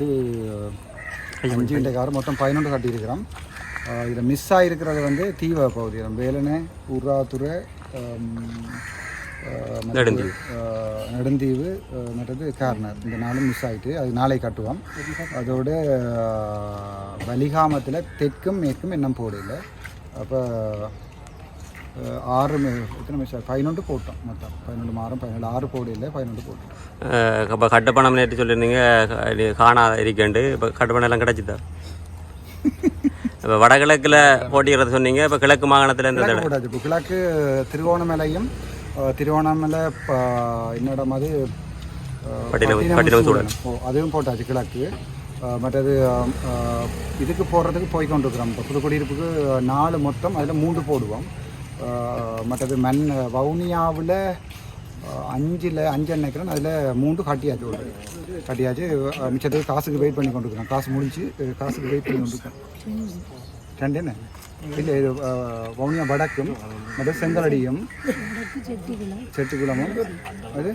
5 car மொத்தம் 11 கட்டியிருக்கிறோம். இதில் miss ஆகிருக்கிறது வந்து தீவ பகுதி வேலனை உர்ராத்துறை நெடுந்தீவு மற்றது கார்னர் இந்த நாளும் மிஸ் ஆகிட்டு அது நாளை கட்டுவோம். அதோட வலிகாமத்தில் தெற்கும் மேற்கும் இன்னும் போடல. அப்போ 6 எத்தனை மிஸ் 11 போட்டோம். மொத்தம் 11 மாதம் 6 போடல 11 போட்டோம். இப்போ கட்டுப்பணம் நேற்று சொல்லியிருந்தீங்க காணாத இருக்கேண்டு. இப்போ கட்டுப்பணம் எல்லாம் கிடச்சிதா? இப்போ வடகிழக்கில் போட்டிக்கிறது சொன்னீங்க. இப்போ கிழக்கு மாகாணத்தில் எந்த போட்டாச்சு. இப்போ கிழக்கு திருவோணமலையும் திருவோணமலை என்னிடம் அது அதுவும் போட்டாச்சு கிழக்கு. மற்றது இதுக்கு போடுறதுக்கு போய் கொண்டிருக்கிறோம். இப்போ புதுக்குடியிருப்புக்கு 4 மொத்தம் அதில் 3 போடுவோம். மற்றது வவுனியாவில் 5 நினைக்கிறேன். அதில் 3 கட்டியாச்சு. மிச்சத்துக்கு காசுக்கு வெயிட் பண்ணி கொண்டிருக்கிறோம். காசு முடிஞ்சு காசுக்கு வெயிட் பண்ணி கொண்டிருக்கோம். 2 என்ன இல்லை இது வவுனியா வடக்கும் மற்ற செங்கலடியும் செட்டிக்குளமும் அது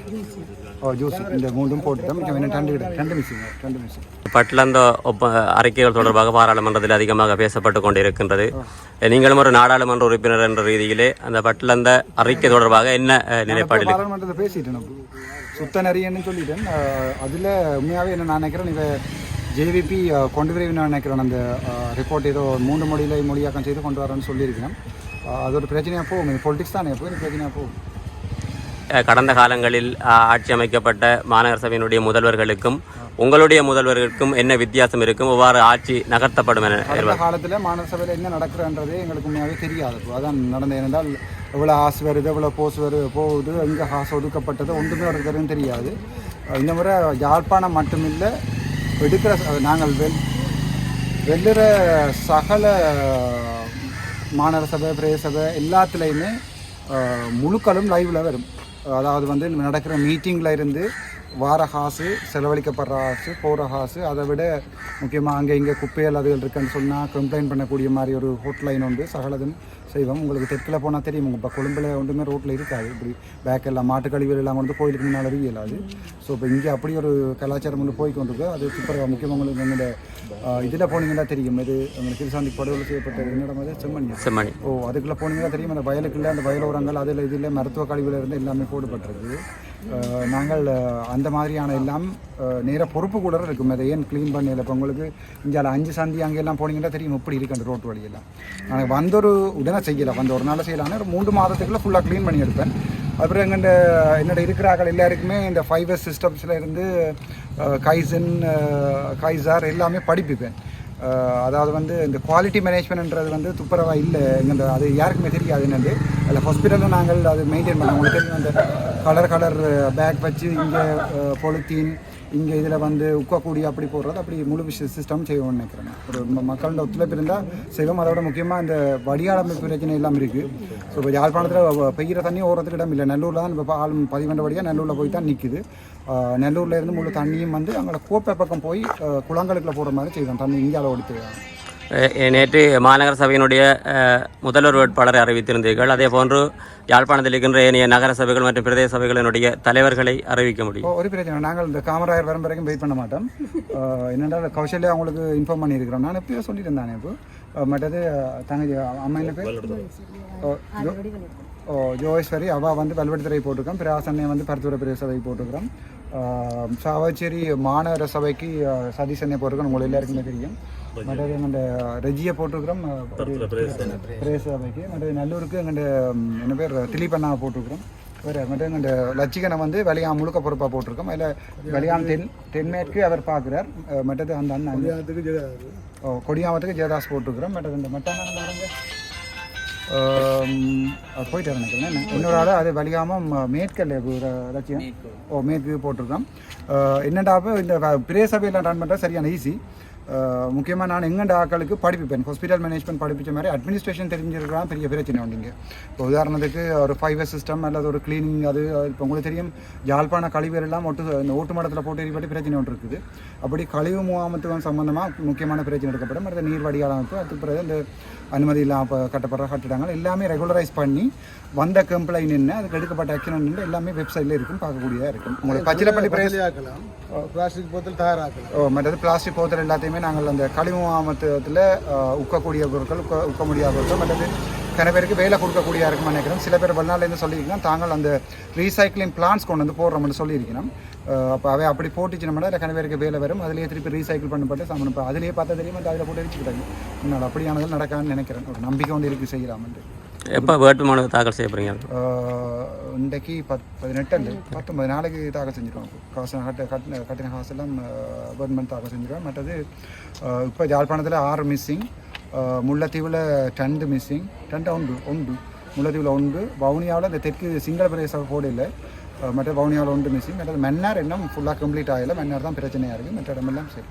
ஜூஸ் இந்த 3 போட்டுட்டோம். ரெண்டு மிஷின் பட்டிலந்த அறிக்கைகள் தொடர்பாக பாராளுமன்றத்தில் அதிகமாக பேசப்பட்டு கொண்டிருக்கின்றது. நீங்களும் ஒரு நாடாளுமன்ற உறுப்பினர் என்ற ரீதியிலே அந்த பட்டிலந்த அறிக்கை தொடர்பாக என்ன நிலைப்பாடு? பாராளுமன்றத்தில் பேசிட்டேன். சுத்த நெறியன்னு சொல்லிட்டேன். அதில் உண்மையாகவே என்ன நான் நினைக்கிறேன், இவன் ஜேவிபி கொண்டு விரைவில் நினைக்கிறேன். அந்த ரிப்போர்ட் ஏதோ 3 மொழியாக்கம் செய்து கொண்டு வரேன்னு சொல்லியிருக்கேன். அது ஒரு பிரச்சனையாக போகும். இது பொலிட்டிக்ஸ் தானே போய் பிரச்சனையாக போகும். கடந்த காலங்களில் ஆட்சி அமைக்கப்பட்ட மாநகர சபையினுடைய முதல்வர்களுக்கும் உங்களுடைய முதல்வர்களுக்கும் என்ன வித்தியாசம் இருக்கும்? எவ்வாறு ஆட்சி நகர்த்தப்படும் என கடந்த காலத்தில் மாநகர சபையில் என்ன நடக்கிறன்றதே எங்களுக்கு உண்மையாகவே தெரியாது. அதான் நடந்தது. ஏனென்றால் எவ்வளோ ஆசு வருது, எவ்வளோ போகுது, எங்கே காசு ஒதுக்கப்பட்டது ஒன்றுமே இருக்கிறதுன்னு தெரியாது. இந்த முறை யாழ்ப்பாணம் மட்டுமில்லை, எடுக்கிற நாங்கள் வெல்லுற சகல மாநகர சபை பிரதேச சபை எல்லாத்துலேயுமே முழுக்களும் லைவில் வரும். அதாவது வந்து நடக்கிற மீட்டிங்கில் இருந்து வார காசு, செலவழிக்கப்படுற காசு, போகிற காசு, அதை விட முக்கியமாக அங்கே இங்கே குப்பைகள் அதுகள் இருக்குன்னு சொன்னால் கம்ப்ளைண்ட் பண்ணக்கூடிய மாதிரி ஒரு ஹோட்லைன் உண்டு. சகலதும் செய்வோம். உங்களுக்கு தெற்கில் போனால் தெரியும். இப்போ கொழும்பில் ஒன்றுமே ரோட்டில் இருக்காது. இப்படி பேக் எல்லாம் மாட்டு கழிவுகள் எல்லாம் வந்து கோயிலுக்கு முன்னால் இயலாது. ஸோ இப்போ இங்கே அப்படி ஒரு கலாச்சாரம் வந்து போய்கொண்டிருக்கு. அது சூப்பராக முக்கியமாக உங்களுக்கு எங்களோட இதில் போனீங்கன்னா தெரியும். இது உங்களுக்கு திருசாந்தி படுகொலை செய்யப்பட்ட என்னிடம் வந்து செம்மணி. அதுக்குள்ளே போனீங்கன்னா தெரியும். அந்த வயலுக்குள்ளே அந்த வயலோரங்கள் அதில் இதில் மருத்துவ கழிவுல இருந்து எல்லாமே போடப்பட்டிருக்கு. நாங்கள் அந்த மாதிரியான எல்லாம் நேராக பொறுப்பு கூட இருக்கும். அதை ஏன் க்ளீன் பண்ணல? இப்போ உங்களுக்கு இங்கே 5 சந்தி அங்கெல்லாம் போனீங்கன்னா தெரியும் எப்படி இருக்குது அந்த ரோட்டு வழியெல்லாம். நாங்கள் வந்தொரு உடனே செய்யலை, ஒரு நாள் செய்யலான்னு ஒரு 3 மாதத்துக்குள்ளே ஃபுல்லாக க்ளீன் பண்ணி எடுப்பேன். அப்புறம் என்னோட இருக்கிறார்கள் எல்லாருக்குமே இந்த 5S சிஸ்டம்ஸில் இருந்து கைசன் கைசார் எல்லாமே படிப்பிப்பேன். அதாவது வந்து இந்த குவாலிட்டி மேனேஜ்மெண்ட்ன்றது வந்து துப்புரவாக இல்லை எங்கள் அது யாருக்குமே தெரியாது. என்னது அதில் ஹாஸ்பிட்டலில் நாங்கள் அது மெயின்டைன் பண்ணோம். உங்களுக்கு தெரியும், அந்த கலர் பேக் வச்சு இங்கே பொலித்தீன் இங்கே இதில் வந்து உக்கக்கூடிய அப்படி போடுறது அப்படி முழு சிஸ்டம் செய்வோம்னு நினைக்கிறேன். ஒரு மக்களோட ஒத்துழைப்பு இருந்தால் செய்வோம். அதோட முக்கியமாக இந்த வடிகாலமைப்பு பிரச்சனை எல்லாம் இருக்குது. ஸோ இப்போ யாழ்ப்பாணத்தில் பெய்கிற தண்ணி ஓடுறதுக்கு இடம் இல்லை. நெல்லூரில் தான் இப்போ ஆள் 10 வழியாக நெல்லூரில் போய் தான் நிற்குது. நெல்லூரில் இருந்து முழு தண்ணியும் வந்து அங்கே கோப்பை பக்கம் போய் குளங்களுக்குள்ள போகிற மாதிரி செய்வோம். தண்ணி இந்தியாவில் ஓடித்து. நேற்று மாநகர சபையினுடைய முதல்வர் வேட்பாளரை அறிவித்திருந்தீர்கள். அதே போன்று யாழ்ப்பாணத்தில் இருக்கின்ற ஏனைய நகர சபைகள் மற்றும் பிரதேச சபைகளினுடைய தலைவர்களை அறிவிக்க முடியும். ஒரு பிரச்சனை, நாங்கள் இந்த காமராயர் வரும் வரைக்கும் வெயிட் பண்ண மாட்டோம். என்னென்றால் கௌசல்யா அவங்களுக்கு இன்ஃபார்ம் பண்ணியிருக்கிறோம். நான் எப்பயோ சொல்லிட்டு தானே. இப்போ மற்றது தங்கச்சி அம்மா என்ன பேர் ஜோகேஸ்வரி, அவள் வந்து வல்வெடுத்துறை போட்டிருக்கோம். பிராசன்னை வந்து பருத்துறை பிரதேச சபைக்கு போட்டிருக்கிறோம். சாவச்சேரி மாநகர சபைக்கு சதீசனை போட்டிருக்கோம். உங்களுக்கு எல்லாருக்குமே தெரியும். மற்றது எங்கள்ட ரெஜியை போட்டிருக்கிறோம் பிரதேச சபைக்கு. மற்றது நல்லூருக்கு எங்கள்ட என்ன பேர் திலீபண்ணாவை போட்டிருக்கிறோம். வேறு மற்ற எங்கள்ட லட்சிகனை வந்து வெளியாம் முழுக்க பொறுப்பாக போட்டிருக்கோம். அதில் வெளியாம் தென்மேற்கு அவர் பார்க்குறார். மற்றது அந்த அண்ணன் கொடியாமத்துக்கு ஜெயதாஸ் போட்டிருக்கிறோம். மற்றது இந்த மட்டாங்க போயிட்டு நினைக்கிறேன். இன்னொரு ஆள் அது வலிகாமல் மேற்கல்ல லட்சியம் மேற்கு போட்டிருக்கோம். என்னடாப்போ இந்த பிரதேச சபையெல்லாம் ரன் பண்ணுறது சரியான ஈஸி. முக்கியமாக நான் எங்கண்ட ஆக்களுக்கு படிப்பிப்பேன் ஹாஸ்பிட்டல் மேனேஜ்மெண்ட் படிப்பிச்ச மாதிரி அட்மினிஸ்ட்ரேஷன் தெரிஞ்சிருக்கலாம் பெரிய பிரச்சனை உண்டிங்க. இப்போ உதாரணத்துக்கு ஒரு 5S சிஸ்டம் அல்லது ஒரு கிளீனிங் அது இப்போ உங்களுக்கு தெரியும் யாழ்ப்பாண கழிவுகள் எல்லாம் ஓட்டு மடத்தில் போட்டு எரிப்பட்டு பிரச்சனை ஒன்று இருக்குது. அப்படி கழிவு முகாமத்துவம் சம்பந்தமாக முக்கியமான பிரச்சனை எடுக்கப்படும். அடுத்த நீர் வடிகால் அமைப்பு அதுக்கு பிறகு இந்த அனுமதி இல்லாமல் கட்டப்படுற கட்டிடங்கள் எல்லாமே ரெகுலரைஸ் பண்ணி வந்த கம்ப்ளைண்ட் என்ன அதுக்கு எடுக்கப்பட்ட ஆக்ஷன் எல்லாமே வெப்சைட்டில் இருக்கும் பார்க்கக்கூடியதாக இருக்கும். உங்களுக்கு பச்சிலப்பள்ளி பிளாஸ்டிக் போத்தல் தயாராக்கலாம். மற்றது பிளாஸ்டிக் போத்தல் எல்லாத்தையுமே நாங்கள் அந்த கழிவு முகாமத்துவத்தில் உக்கக்கூடிய பொருட்கள் உக்க முடியாத பொருட்கள் மற்றது சில பேருக்கு வேலை கொடுக்கக்கூடியா இருக்குன்னு நினைக்கிறோம். சில பேர் வெளிநாட்டிலேருந்து சொல்லியிருக்கோம் தாங்கள் அந்த ரீசைக்ளிங் பிளான்ஸ் கொண்டு வந்து போடுறோம்னு சொல்லியிருக்கணும். அப்போ அவை அப்படி போட்டுச்சுனோம்னா அதில் கன பேருக்கு வேலை வரும். அதிலேயே திருப்பி ரீசைக்கிள் பண்ணப்பட்டு சாமன் அதிலேயே பார்த்தா தெரியும் அதில் போட்டு வச்சுக்கிட்டாங்க. இன்னும் அப்படியானதில் நடக்கான்னு நினைக்கிறேன். ஒரு நம்பிக்கை ஒன்று இருக்குது செய்யலாம்ட்டு. எப்போ வேட்புமனு தாக்கல் செய்ய போகிறீங்க? இன்றைக்கு 19 நாளைக்கு தாக்கல் செஞ்சுருவோம். காசு கட்டின காசெல்லாம் கவர்மெண்ட் தாக்கல் செஞ்சுருவோம். மற்றது இப்போ யாழ்ப்பாணத்தில் 6 மிஸ்ஸிங், முல்லைத்தீவில் 10 மிஸ்ஸிங், 10 ஒன்று முல்லைத்தீவில் 1, வவுனியாவில் இந்த தெற்கு சிங்கள பிரதேச போட இல்லை. மற்ற வவுனியாவில் 1 மிஸ்ஸிங். மற்றது மன்னார் இன்னும் ஃபுல்லாக கம்ப்ளீட் ஆகலை. மன்னார் தான் பிரச்சனையாக இருக்குது. மற்ற இடமெல்லாம் சரி.